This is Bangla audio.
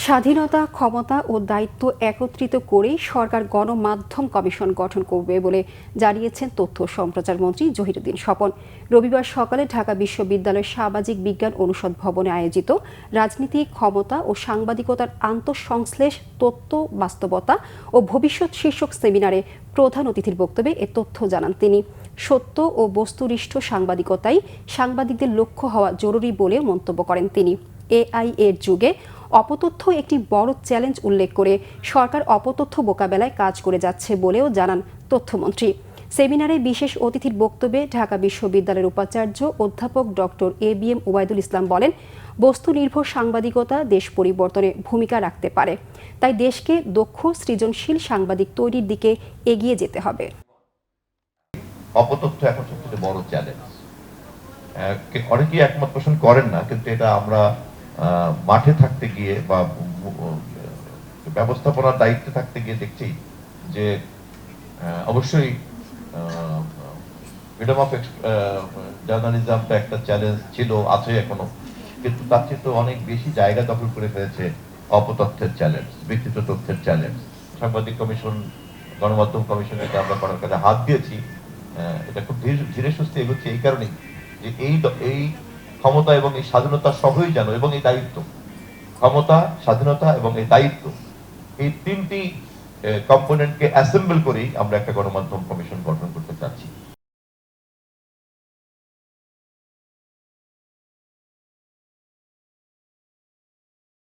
স্বাধীনতা, ক্ষমতা ও দায়িত্ব একত্রিত করেই সরকার গণমাধ্যম কমিশন গঠন করবে বলে জানিয়েছেন তথ্য সম্প্রচার মন্ত্রী জহিরুদ্দিন স্বপন। রবিবার সকালে ঢাকা বিশ্ববিদ্যালয়ের সামাজিক বিজ্ঞান অনুষদ ভবনে আয়োজিত রাজনীতি, ক্ষমতা ও সাংবাদিকতার আন্তঃসংশ্লেষ, তথ্য বাস্তবতা ও ভবিষ্যৎ শীর্ষক সেমিনারে প্রধান অতিথির বক্তব্যে এ তথ্য জানান তিনি। সত্য ও বস্তুনিষ্ঠ সাংবাদিকতাই সাংবাদিকদের লক্ষ্য হওয়া জরুরি বলে মন্তব্য করেন তিনি। এআই এর যুগে অপতথ্য একটি বড় চ্যালেঞ্জ উল্লেখ করে সরকার অপতথ্য মোকাবেলায় কাজ করে যাচ্ছে বলেও জানান তথ্যমন্ত্রী। সেমিনারে বিশেষ অতিথির বক্তব্যে ঢাকা বিশ্ববিদ্যালয়ের উপাচার্য অধ্যাপক ডক্টর এবিএম ওবায়দুল ইসলাম বলেন, বস্তু নির্ভর সাংবাদিকতা দেশ পরিবর্তনে ভূমিকা রাখতে পারে। তাই দেশকে দক্ষ, সৃজনশীল সাংবাদিক তৈরির দিকে এগিয়ে যেতে হবে। অপতথ্য এখন সবচেয়ে বড় চ্যালেঞ্জ। অনেকেই একমত পোষণ করেন না, কিন্তু এটা আমরা মাঠে থাকতে গিয়ে বা ব্যবস্থাপনার দায়িত্বে থাকতে গিয়ে দেখছি যে অবশ্যই ফ্রিডম অফ জার্নালিজমটা একটা চ্যালেঞ্জ ছিল, আছে এখনো, কিন্তু তার চেয়ে তো অনেক বেশি জায়গা দখল করে ফেলেছে অপতথ্যের চ্যালেঞ্জ, ব্যক্তিগত তথ্যের চ্যালেঞ্জ। সাংবাদিক কমিশন, গণমাধ্যম কমিশনে আমরা করার কাজে হাত দিয়েছি। এটা খুব ধীরে সুস্থে এগোচ্ছে এই কারণেই যে এই ক্ষমতা এবং এই স্বাধীনতা সবই জানো, এবং এই দায়িত্ব, ক্ষমতা, স্বাধীনতা এবং এই দায়িত্ব, এই তিনটি কম্পোনেন্টকে অ্যাসেম্বল করেই আমরা একটা গণমাধ্যম কমিশন গঠন